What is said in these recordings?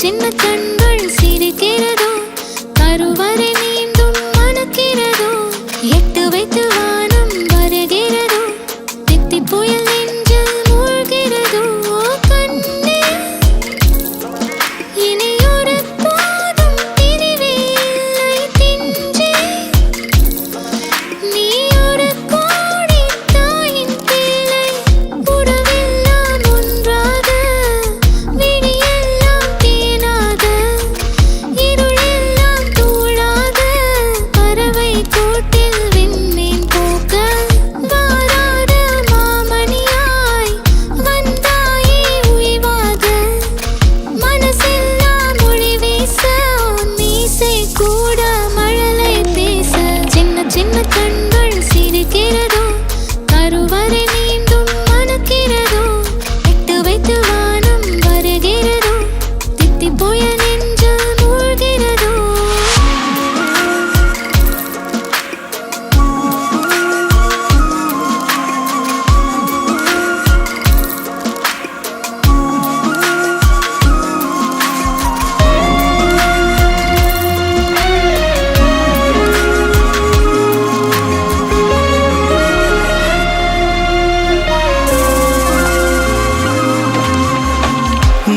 சின்ன கண்கள் சிரிக்கிறதோ கருவறை மீண்டும் மணக்கிறதோ எட்டு வைத்து வானம் வருகிறதோ தித்தி புயல் நெஞ்சில் மூழ்கிறதோ கண்ணே இனியொரு போதும் பிரிவே இல்லை திஞ்சே நீ ஒரு கோடி தாயின் பிள்ளை உறவெல்லாம் ஒன்றாக விழியெல்லாம் தேனாக இருளெல்லாம் தூளாக பறவை கூட்டில் விண்மீன் போக்க வாராத மாமணியாய் வந்தாயே உய்வாக மனசெல்லாம் மொழி வீச மீசை கூட மழலை பேச சின்ன சின்ன கண்கள் சிரிக்கிறதோ கருவறை மீண்டும் மணக்கிறதோ எட்டு வைத்து வானம் வருகிறதோ தித்தி புயல் நெஞ்சில் மூழ்கிறதோ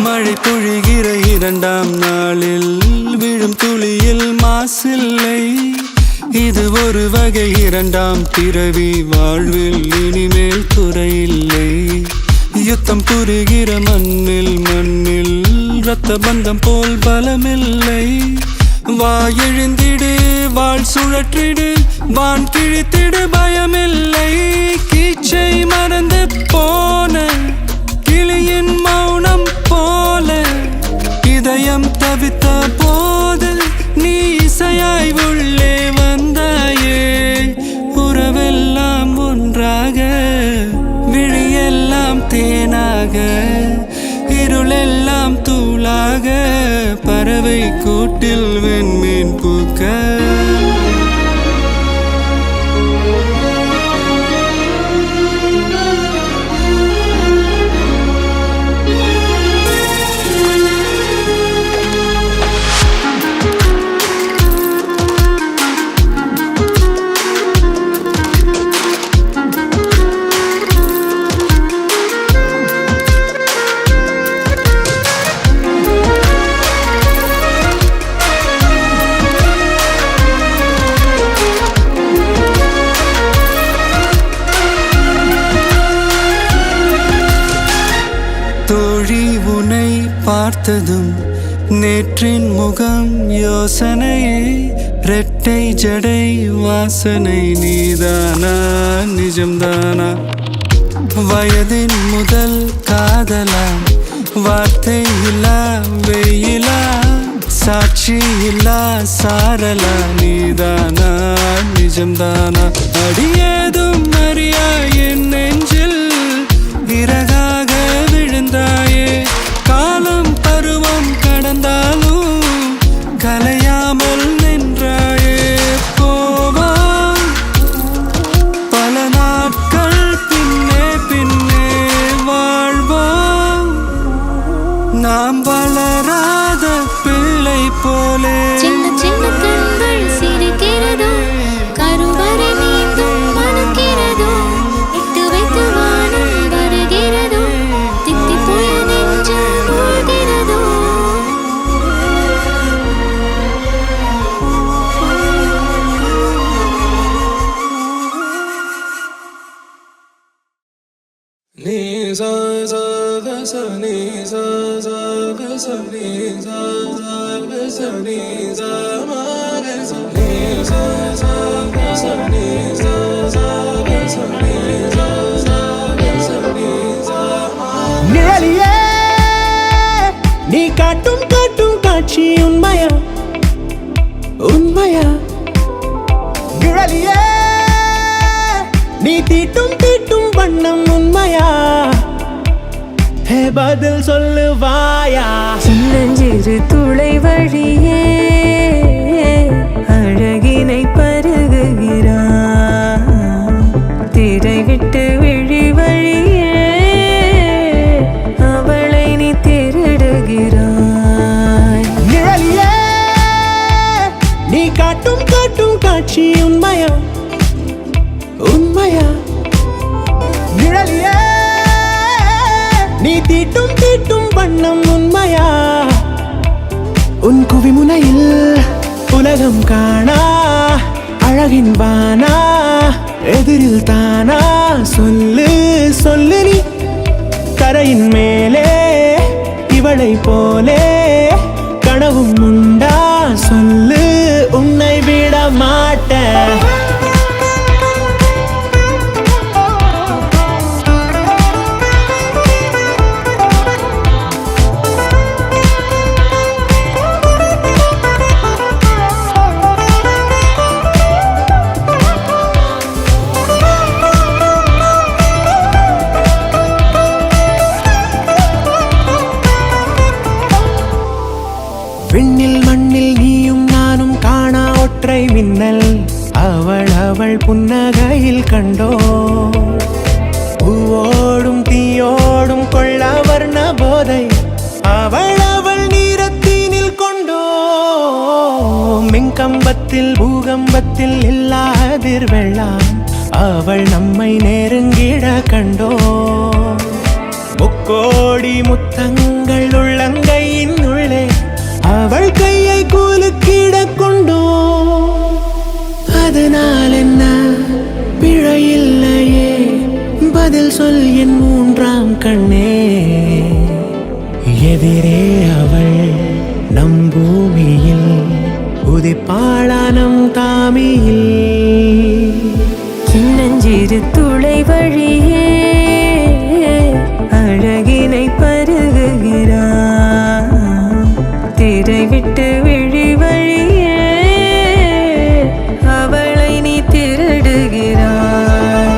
மழை பொழிகிற இரண்டாம் நாளில் விழும் துளியில் மாசில்லை இது ஒரு வகை இரண்டாம் பிறவி வாழ்வில் இனிமேல் குறையில்லை யுத்தம் புரிகிற மண்ணில் இரத்த பந்தம் போல் பலமில்லை வா எழுந்திடு வாழ் சுழற்றிடு வான் கிழித்திடு பயமில்லை கீச்சை மறந்து போன கிளியின் மௌனம் போல இதயம் தவித்த போது நீ இசையாய் உள்ளே வந்தாயே உறவெல்லாம் ஒன்றாக விழியெல்லாம் தேனாக இருளெல்லாம் தூளாக பறவை கூட்டில் வெண்மீன் பூக்க தோழி உன்னை பார்த்ததும் நேற்றின் முகம் யோசனையே ரெட்டை ஜடை வாசனை நீதானா நிஜம்தானா வயதின் முதல் காதலா வார்த்தை இல்லா வெயிலா சாட்சி இல்லா சாரலா நீதானா நிஜம்தானா அடியேதும் அறியா என் நெஞ்சில் இறகாக விழுந்தாயே காலம் பருவம் கடந்தாலும் கலையாமல் நின்றாயே போவான் பல நாட்கள் பின்னே பின்னே வாழ்வோம் நாம் வளராத பிள்ளை போலே சின்ன சின்ன கண்கள் சிரிக்கிறதோ கருவறை மீண்டும் மணக்கிறதோ எட்டு வைத்து வானம் வருகிறதோ தித்தி புயல் நெஞ்சில் மூழ்கிறதோ ni sa sa ga sa ni sa sa ga sa ni sa sa ga sa ni sa ma ga sa ni sa sa ga sa ni sa sa ga sa ni sa sa ga sa ni sa ma நிழலியே நீ காட்டும் காட்டும் காட்சி உண்மையா உண்மையா நிழலியே நீ தீட்டும் தீட்டும் வண்ணம் உண்மையா ஹே பதில் சொல்லுவாயா சின்னஞ்சிறு துளை வழியே அழகினை பருகுகிறான் திரை விட்டு விழி வழியே அவளை நீ திருடுகிறான் நீ தீட்டும் தீட்டும் வண்ணம் உண்மையா? உன் குவிமுனையில் உலகம் காணா அழகின் வானா எதிரில் தானா? சொல்லு சொல்லு நீ கரையின் மேலே இவளை போலே கனவும் உண்டா? சொல்லு உன்னை விட மாட்டேன். விண்ணில் மண்ணில் நீயும் நானும் காணா ஒற்றை மின்னல் அவள் அவள் புன்னகையில் கண்டோ. பூவோடும் தீயோடும் கொள்ள வர்ண போதை அவள் அவள் நீரத்தீனில் கொண்டோ. மின்கம்பத்தில் பூகம்பத்தில் இல்லாதிர் வெள்ளம் அவள் நம்மை நெருங்கிட கண்டோ. முக்கோடி முத்தங்கள் உள்ளங்கையின் உள்ளே அவள் கையை கூலுக்கிட கொண்டோ. அதனால் என்ன பிழையில்லையே, பதில் சொல் என் மூன்றாம் கண்ணே. எதிரே அவள் நம் பூமியில் உதிப்பாளானம் தாமியில். சின்னஞ்சிறு துளை வழியே அழகினை பருகுகிறான். திரை விட்டு விழி வழியே அவளை நீ திருடுகிறாய்.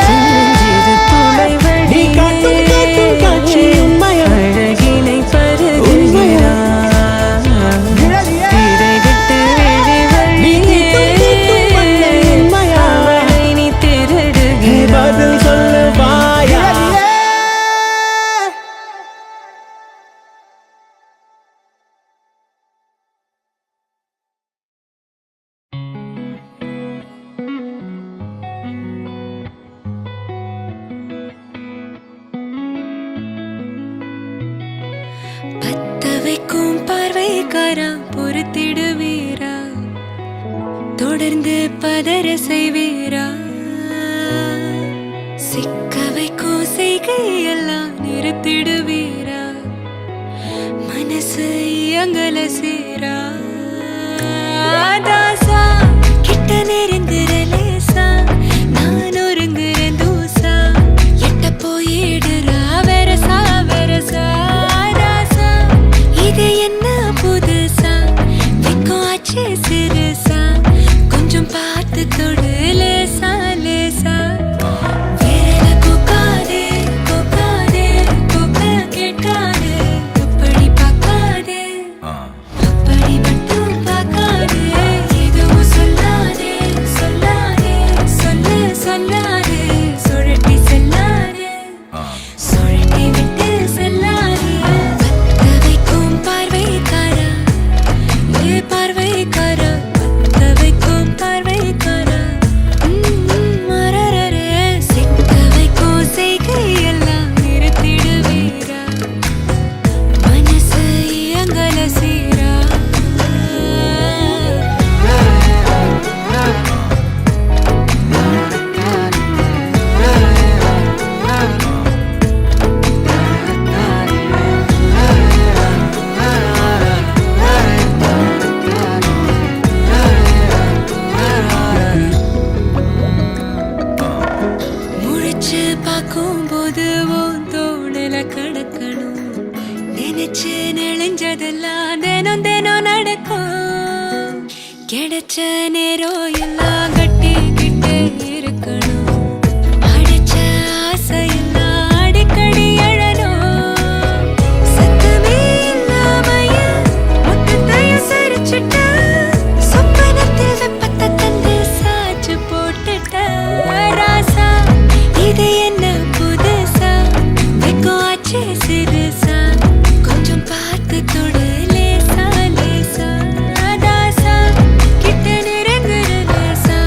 சின்னஞ்சிறு துளை வழியே அழகினை பருகுகிறான். திரை விட்டு விழி வழியே அவளை நீ திருடுகிறாய். பதில் சொல்லுவாயா? பத்த வைக்கும் பார்வைக்காரா பொறுத்திடுவீரா? தொடர்ந்து பதற செய்வீரா? சிக்க வைக்கும் செய்கையெல்லாம் நிறுத்திடுவீரா? மனசு இயங்கல சீரா? தாசா கிட்ட நெருங்குற லேசா நான் ஒருங்குற தூசா எட்ட போயிடுறா வெரசா வெரசா. தாசா இது என்ன புதுசா விக்கும் ஆச்சு சிறுசா கொஞ்சம் பார்த்து தொடு லேசா லேசா. விரல கொக்காதே கொக்காதே கொக்க கேட்காதே அப்படி பார்க்காதே அப்படி மட்டும் பார்க்காதே. எதுவும் சொல்லாதே சொல்லாதே சொல்லு சொல்லாதே சுழட்டி செல்லாதே சுழட்டி விட்டு செல்லாதே. பத்த வைக்கும் பார்வைக்காரா ஏ பார்வைக்காரா பத்த வைக்கும் பார்வைக்காரா. மரரரே சிக்க வைக்கும் செய்கையெல்லாம் நிறுத்திடுவீரா? மனசு இயங்கல சீரா? முழிச்சு பார்க்கும்போது உன் தோணுல கிடக்கணும். நினைச்சு நெளிஞ்சதெல்லாம் தினம் தினம் நடக்கும். கிடைச்ச நேரம் எல்லாம் கட்டிக்கிட்டே இருக்கணும். அடிச்ச ஆசையெல்லாம் அடிக்கடி எழணும். சத்தமே இல்லாமைய மொத்தத்தையும் சரிச்சுட்ட சொப்பனத்தில் வெப்பத்தை தந்து சாச்சு போட்டுட்ட. ராசா இது என்ன புதுசா வெக்கம் ஆச்சு சிறுசா கொஞ்சம் பார்த்து தொடு லேசா லேசா. தாசா கிட்ட நெருங்குற லேசா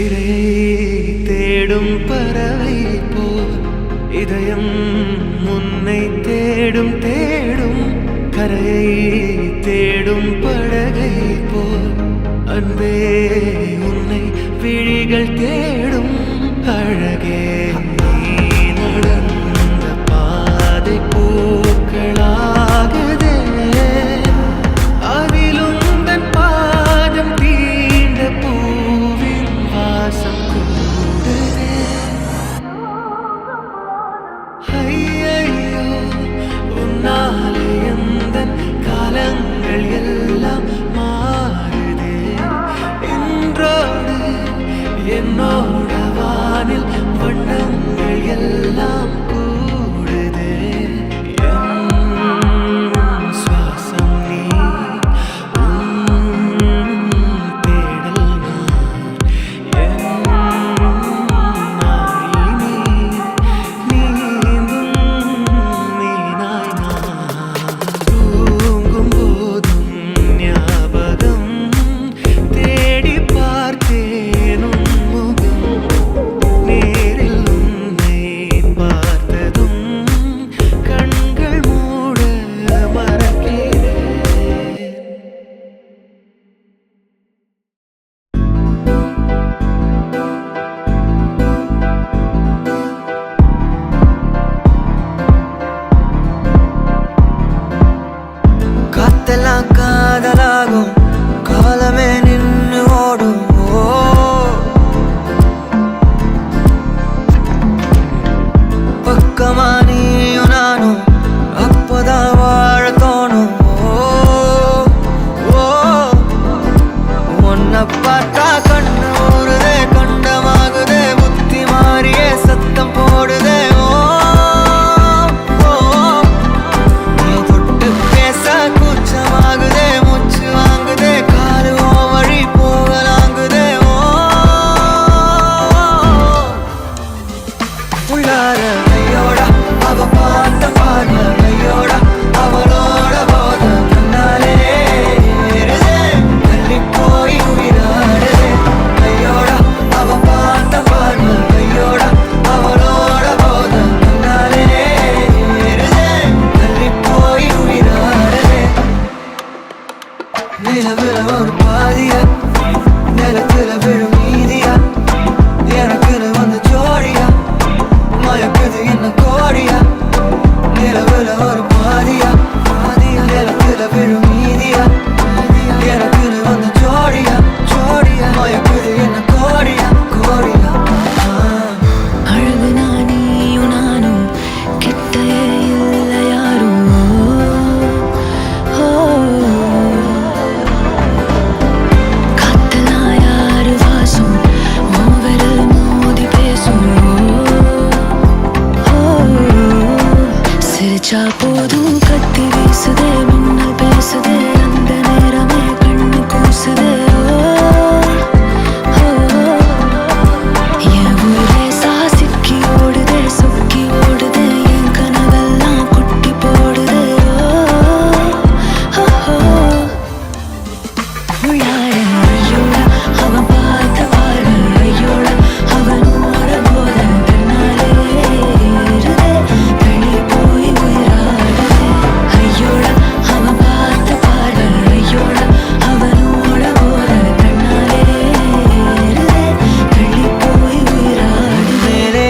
இரையை தேடும் பறவை போல் இதயம் முன்னை தேடும் தேடும் கரையை தேடும் படகை போல் அன்பே உன்னை விழிகள் தேடும் அழகே நீ நடந்த பாதை பூக்களாகுதே அதிலும் தன் பாதம் தீண்ட பூவின் வாசம் கூடுதே ஐயையோ உன்னாலே எந்தன் காலங்கள் எல்லாம் மாறுதே இன்றோடு என்னோட வானில் வண்ணங்கள் எல்லாம் கூடுதே என் சுவாசம் நீ உன் தேடல் நான் என் நாய் நீ நீந்தும் மீனாய் நான் தூங்கும் போதும் ஞாபகம் தேடி பார்த்தேனும் முகம் நேரில் உன்னை பார்த்ததும் கண்கள் மூட மறக்கிறேன் காத்தெல்லாம் காதலாகும் காலமே நின்று ஓடும் பக்கமா நீயும் நானும் அப்பதான் வாழ தோணும் உன்னை பார்த்தா கண்ணு ஊறுதே கண்டமாகுதே புத்தி மாறியே சத்தம் போடுதே நீ தொட்டு பேச கூச்சமாகுதே மூச்சு வாங்குதே காலு வழி போகலாங்குதே உள்ளார கையோட அவ பார்த்த பார்வை கையோட அவளோட போத கண்ணாலே ஏறுதே தள்ளி போய் உயிராடுதே கையோட அவ பார்த்த பார்வை கையோட அவளோட போத கண்ணாலே ஏறுதே தள்ளி போய் உயிராடுதே நிலவுல ஒரு பாதிய நிலத்துல விழும் மீதியா எனக்குன்னு வந்து ஜோடியா மயக்குது என்ன கோடியா நிலவுல ஒரு பாதியா நிலத்துல விழும் மீதியா எனக்குன்னு வந்து ஜோடியா மயக்குது என்ன கோடியா அழகு நானியும் நானும் கிட்டே இல்லை யாரும் காத்தெல்லாம் யாரு வாசம் மூவரில் மோதி பேசும் சிரிச்சா போதும் கத்தி வீசுதே மின்னல் பேசுதே அந்த நேரமே கண்ணு கூசுதே என் ஊரே சாசிக்கி ஓடுதே சொக்கி ஓடுதே என் கனவெல்லாம் குட்டி போடுதே உள்ளார ஐயோட அவன் பார்த்த பார்வை ஐயோட அவனோட போத கண்ணாலே ஏறுதே தள்ளி போய் உயிராடுதே ஐயோட அவன் பார்த்த பார்வை ஐயோட அவனோட போத கண்ணாலே ஏறுதே தள்ளி போய் உயிராடுதே மேலே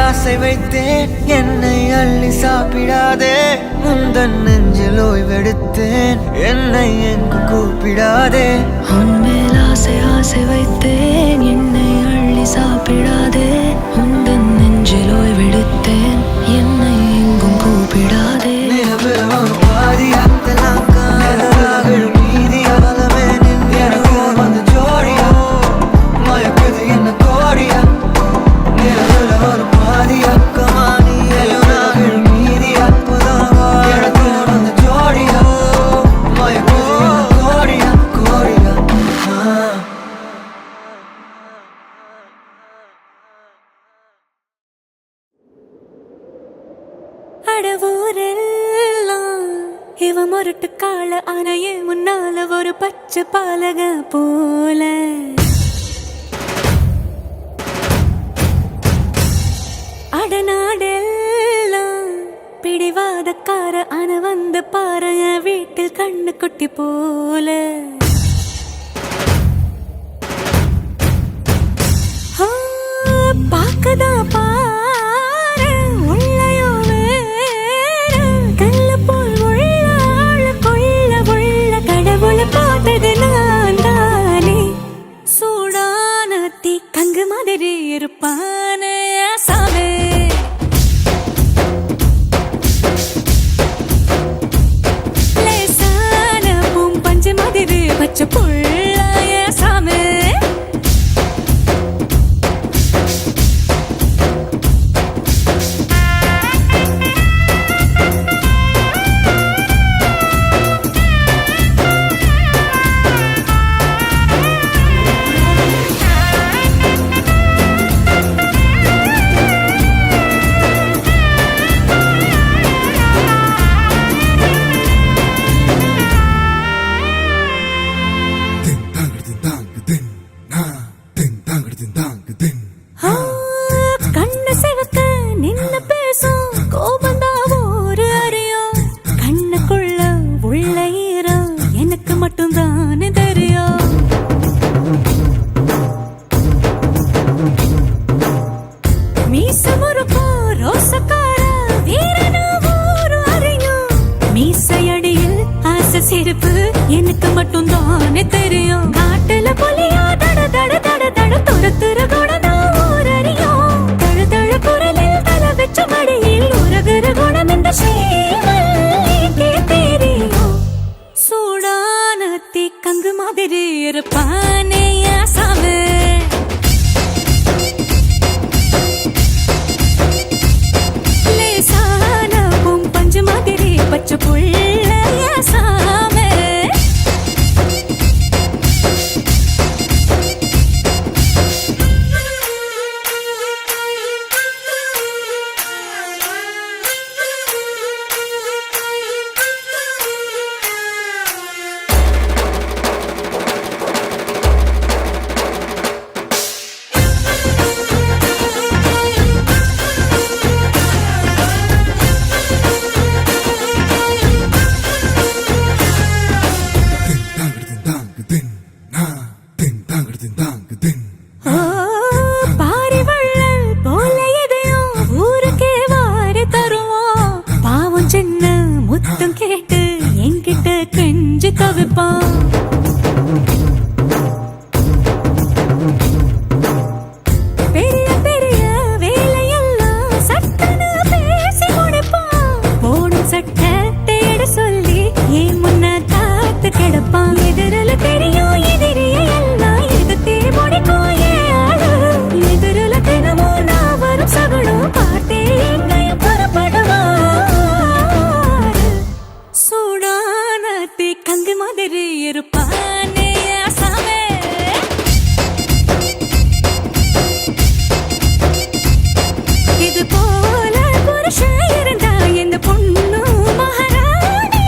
ஆசை வைத்தேன் என்னை அள்ளி சாப்பிடாதே முந்தன் நெஞ்சில் ஓய்வெடுத்தேன் என்னை எங்கு கூப்பிடாதே உன்மேல் ஆசை வைத்தேன் என்னை அள்ளி சாப்பிடாதே உந்தன் நெஞ்சில் ஓய்வெடுத்தேன் என்னை எங்கும் கூப்பிடாதே நிலவுல ஒரு பாதியா விழும் மீதியா எனக்கு வந்து ஜோடியா மயக்குது என்ன கோடியா நிலவுல ஒரு பாதியா விழும் மீதியா எனக்கு வந்து ஜோடியா மயக்குது என்ன கோடியா அடவூரெல்லாம் இவ முரட்டு கால அணைய முன்னால ஒரு பச்சை பாலக போல கண்ணு குட்டி போல பாக்கதா பாரு உள்ளயோ வேற கல்லு போல் உள்ள கொள்ள உள்ள கடவுளை பார்த்தது நான் தானே சூடான தீ கங்கு மாதிரி இருப்பானே சாவே லேசான பூம் பஞ்சு மாதிரி பச்சை புள்ளாய சாமே கண்ணு சிவக்க நின்னு பேசும் கோபந்தா ஒரு அறியும் கண்ணுக்குள்ள உள்ள ஈரம் எனக்கு மட்டும் தானே தெரியும் மீச முறுக்கோ ரோசக்கார வீரனா ஒரு அறியும் மீசையடியில் ஆசை சிரிப்பு எனக்கு மட்டும் தானே தெரியும் காட்டுல புலியா தட தட தட தட துரத்துற கூட நான் ஊரறியும் தழ தழ குரலில் தலை வச்ச மடியில் உறகுற குணம் இந்த சேவல்கே தெரியும் சூடான தீ கங்கு மாதிரி இருப்பானே சாவே லேசான பூம் பஞ்சு மாதிரி பச்சை புள்ள சாமே பாரி வள்ளல் போல எதையும் ஊருக்கே வாரி தருவோம் பாவம் சின்ன முத்தம் கேட்டு என்கிட்ட கெஞ்சு தவிப்பான் பெரிய பெரிய வேலையெல்லாம் சட்டன பேசி முடிப்பான் போடும் சட்டை தேட சொல்லி ஏன் முன்ன காத்து கிடப்பான் எதிரில தெரியும் எதிரிய எல்லாம் எதிர்த்தே முடிக்கும் எதிரில தினமும் நான் வரும் சகுனம் பார்த்தே எங்கையும் புறப்படுவார் சூடான தீ கங்கு மாதிரி இருப்பானே சாமே இது போல புருஷன் இருந்தா இந்த பொண்ணு மகாராணி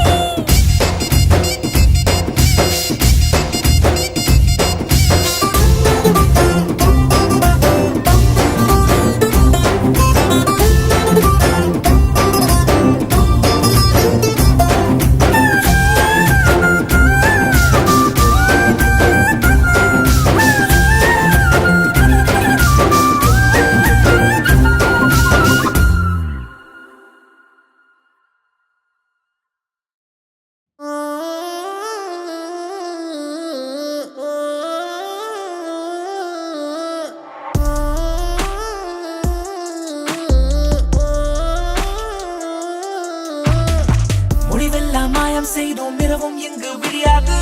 முடிவெல்லாம் மாயம் செய்தோம் இரவும் இங்கு விடியாது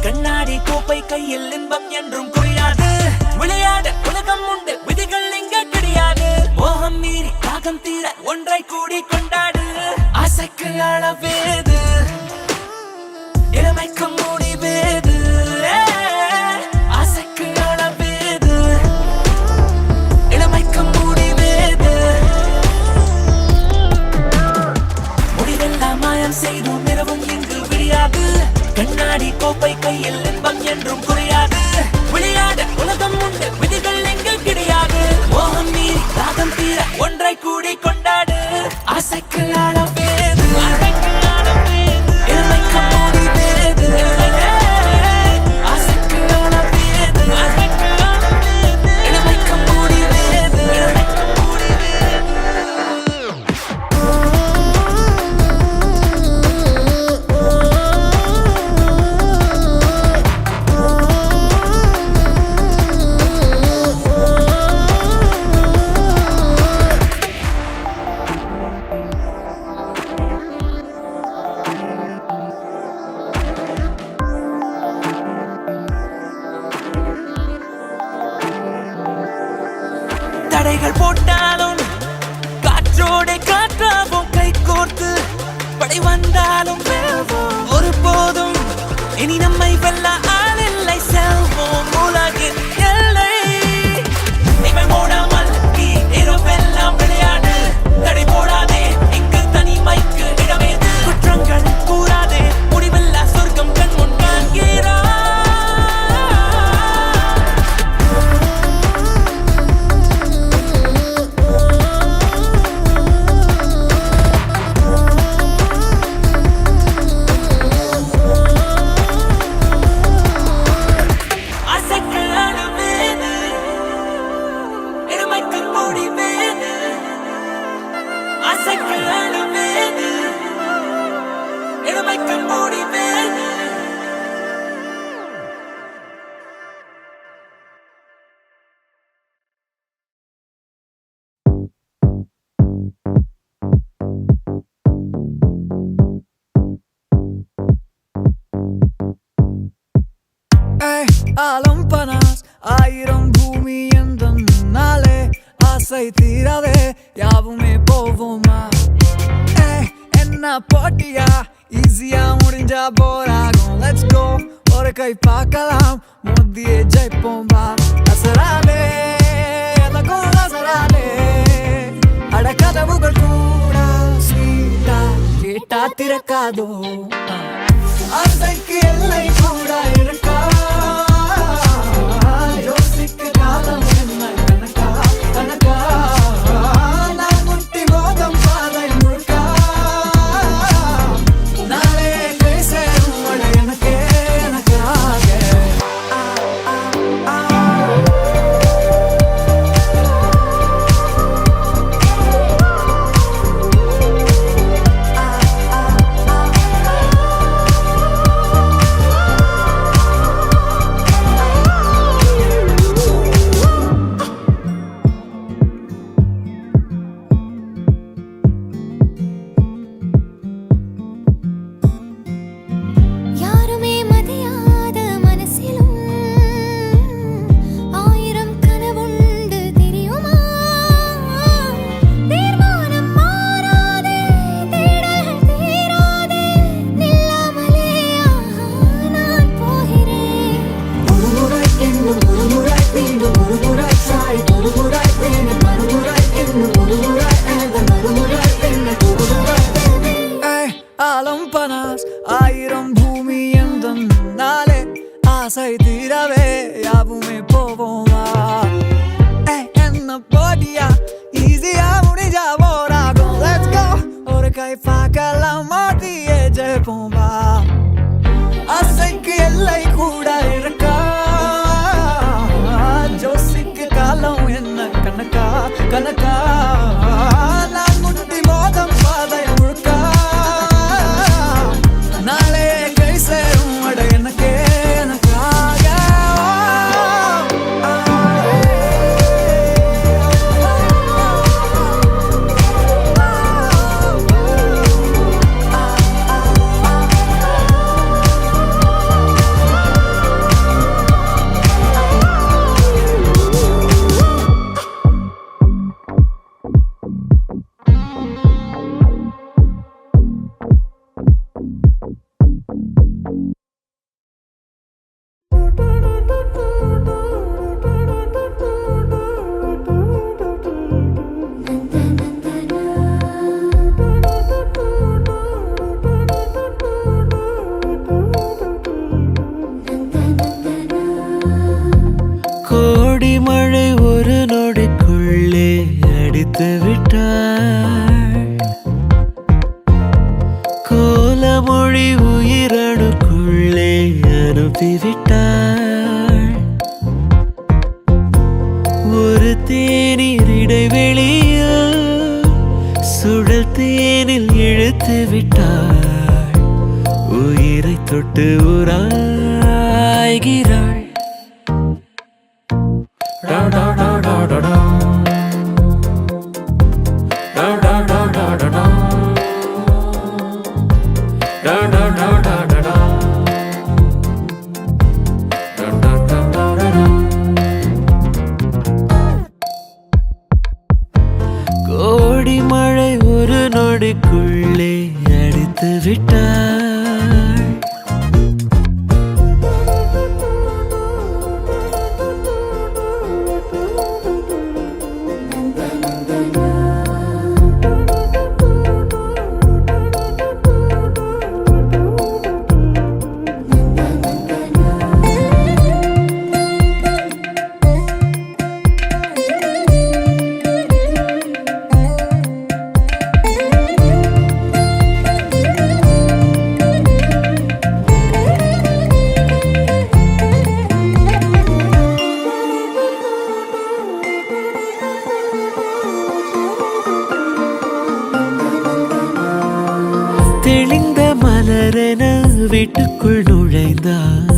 கண்ணாடி கோப்பை கையில் இன்பம் என்றும் குறையாது விளையாட உலகம் உண்டு விதிகள் இங்க கிடையாது மோகம் மீறி தாகம் தீர ஒன்றை கூடி கொண்டாடு ஆசைக்கு அளவேது இளமைக்கு முடிவேது ஆசைக்கு அளவேது இளமைக்கு முடிவேது முடிவெல்லாம் மாயம் செய்தோம் இரவும் இங்கு விடியாது கண்ணாடி கோப்பை கையில் இன்பம் என்றும் குறையாது விளையாட உலகம் உண்டு விதிகள் இங்கு கிடையாது மோகம் மீறி தாகம் தீர ஒன்றை கூடி கொண்டாடு ஆசைக்கு அளவேது இளமைக்கு முடிவேது தடைகள் போட்டாலும் காற்றோட காற்றாவும் கை கோர்த்து படை வந்தாலும் வெல்வோம் ஒருபோதும் இனி நம்மை வெல்ல ஆளில்லை செல்வோம் உலகின் எல்லை இவன் மூடாமல் நீ இரவெல்லாம் விளையாடு தடை போடாதே இங்கு தனிமைக்கு இடமேது குற்றங்கள் கூறாதே முடிவில்லா சொர்க்கம் கண் முன் காண்கிறார் ஆலம் பனாஸ் ஆயிரம் பூமி எந்தன் நாளே ஆசை தீரவே யாவுமே போவோமா என்ன போட்டியா ஈஸியா முடிஞ்சா போராகும் லெட்ஸ் கோ ஒரு கை பார்க்கலாம் மோதியே ஜெயிப்போம் வா அசராலே எதற்கும் அசராலே அடக்கதவுகள் கூட ஸ்வீட்டா கேட்டா திறக்காதோ ஆசைக்கு எல்லை கூட இருக்கா யோசிக்க காலம் என்ன கணக்கா கணக்கா நான் முட்டி மோதம் பாதை முழுக்கா நாளே கை சேரும் எனக்கே எனக்காக யாருமே மதியாத மனசிலும் ஆயிரம் கனவுண்டு தெரியுமா தீர்மானம் மாறாதே தேடல்கள் தீராதே நில்லாமலே நான் போகிறேன் ஒருமுறை இன்னும் ஒருமுறை மீண்டும் ஒருமுறை சாய் ஒருமுறை மீண்டும் மறுமுறை இன்னும் ஒருமுறை மறுமுறை இன்னும் ஒருமுறை ஆலம் பனாஸ் ஆயிரம் பூமி எந்தன் நாளே ஆசை தீரவே யாவுமே போவோமா என்ன போட்டியா ஈஸியா முடிஞ்சா போராகும் லெட்ஸ் கோ ஒரு கை பார்க்கலாம் மாட்டியே ஜெயிப்போம் வா ஆசைக்கு எல்லை கூட இருக்கா ஜோசிக்கு காலம் என்ன கணக்கா கணக்கா நான் முட்டி மோதம் பாதை முழுக்கா நாளே கை சேரும் அட எனக்கே எனக்காக கோடி மழை ஒரு நொடிக்குள்ளே அடித்து விட்டாள் கோலமொழி உயிரணுக்குள்ளே அனுப்பிவிட்டாள் ஒரு தேநீர் இடைவெளியில் சுழல் தேனில் இழுத்து விட்டாள் உயிரை தொட்டு உராய்கிறாள் நொடிக்குள்ளே அடித்து விட்டாள். தெளிந்த மலரென வீட்டுக்குள் நுழைந்தாள்.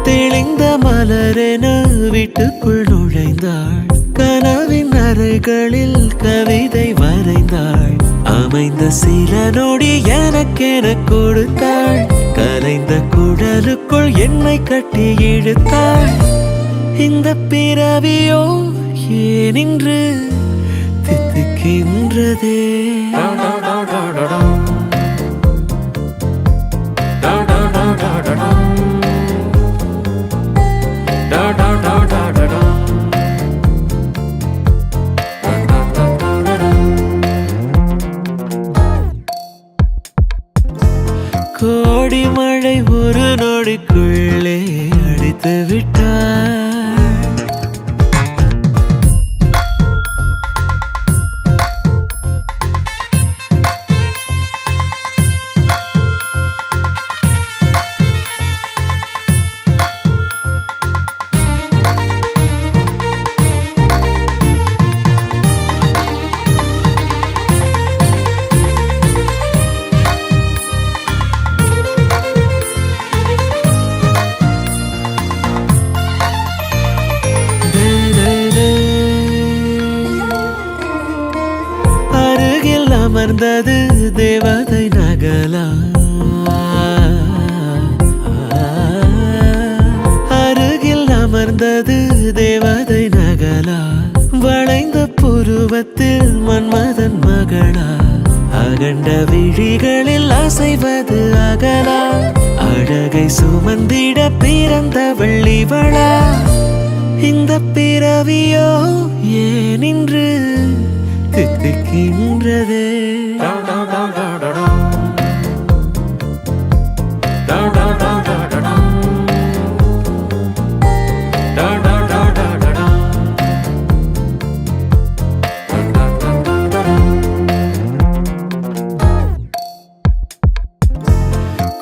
தெளிந்த மலரென வீட்டுக்குள் நுழைந்தாள். கனவின் அறைகளில் கவிதை வரைந்தாள். அமைந்த சில நொடி எனக்கென கொடுத்தாள். கலைந்த குடலுக்குள் என்னை கட்டி இழுத்தாள். இந்த பிறவியோ ஏனின்று தித்திக்கின்றதே. கோடி மழை ஒரு நொடிக்குள்ளே அடித்து விட்டாள். அமர்ந்தது தேவதை நகலா. அருகில் அமர்ந்தது தேவதை நகலா. வளைந்த புருவத்தில் மன்மதன் மகளா. அகண்ட விழிகளில் அசைவது அகலா. அழகை சுமந்திட பிறந்தவள் இவளா. இந்த பிறவியோ ஏனின்று தித்திக்கின்றதே.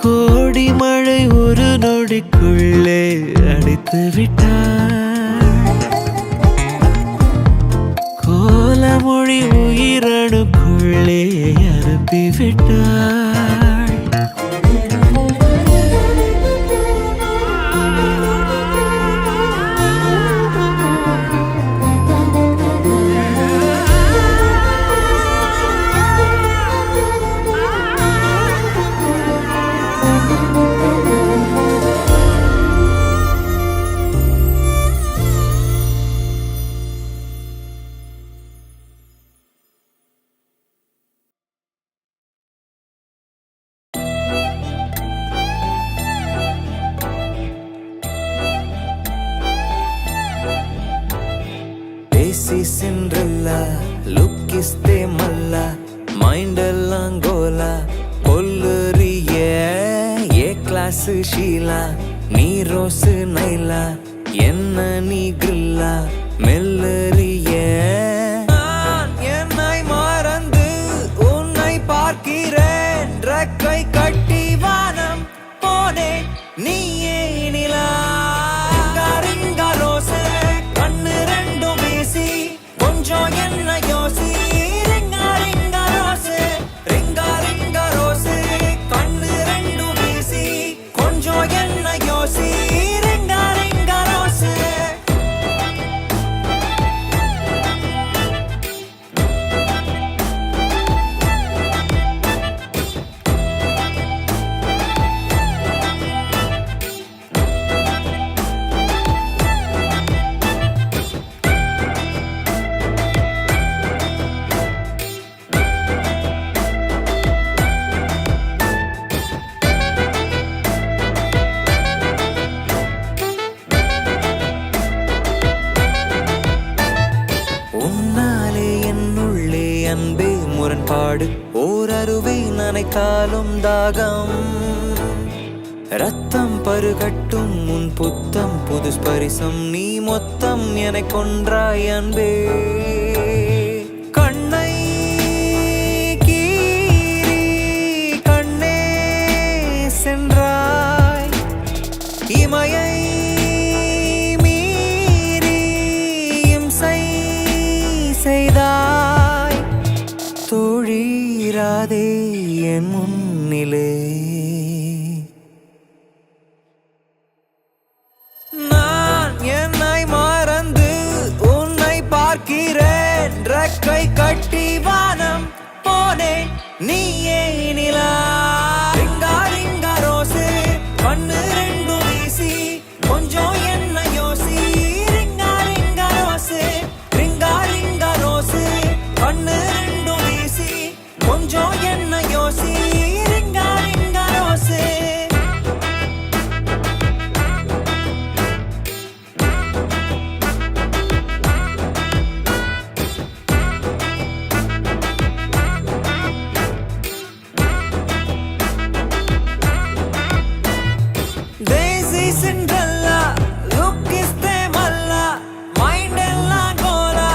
கோடி மழை ஒரு நொடிக்குள்ளே அடித்து விட்டாள். கோலமொழி உயிரணுக்குள்ளே அனுப்பிவிட்டாள். Cinderella லுக்கிஸ்தே Malla மைண்டெல்லாம் Cola கொல்லுறிய A class Sheila நீ ரோஸு நைலா என்ன நீ கிரில்லா மெல்லுறிய என்னை மறந்து உன்னை பார்க்கிறேன். ரெக்கை கட்டி வானம் போனேன் நீயே நிலா. கொஞ்சம் என்ன யோசி. ரிங்கா ரிங்கா ரோசு ரிங்கா ரிங்கா ரோசு கண்ணு ரெண்டு வீசி. கொஞ்சம் என்ன யோசி. ரிங்கா ரிங்கா ரோசு. படு ஓர் அருவை நனைத்தாலும் தாகம் ரத்தம் பருகட்டும் உன் புத்தம் புது ஸ்பரிசம் நீ மொத்தம் என கொன்றாய் அன்பே கண்ணை கீறி கண்ணே சென்றாய் இமையை மீறி இம்சை செய்தாய் தோழீராதே என் முன்னிலே நான் என்னை மறந்து உன்னை பார்க்கிறேன் ரெக்கை கட்டி வானம் போனேன் நீயே நிலா ரிங்கா ரிங்கா ரோசு கண்ணு ரெண்டு வீசி கொஞ்சம் என்ன யோசி ரிங்கா ரிங்கா ரோசு ரிங்கா ரிங்கா ரோசு கண்ணு ரெண்டு வீசி கொஞ்சம் என்ன யோசி ரிங்கா ரிங்கா rose Daisy Cinderella, look is the malla, mind ella gola,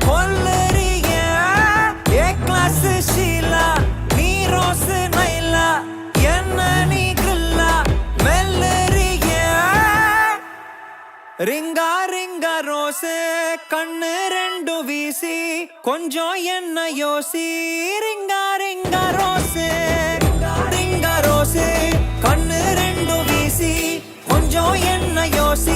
kolleriya, a class Sheila, nee rose naila, enna nee grilla, melleriya, ringa ringa rose, kannu rendu veesi, konjam enna yosi, ringa ringa rose, ringa rose, kannu rendu வீசி கொஞ்சம் என்ன யோசி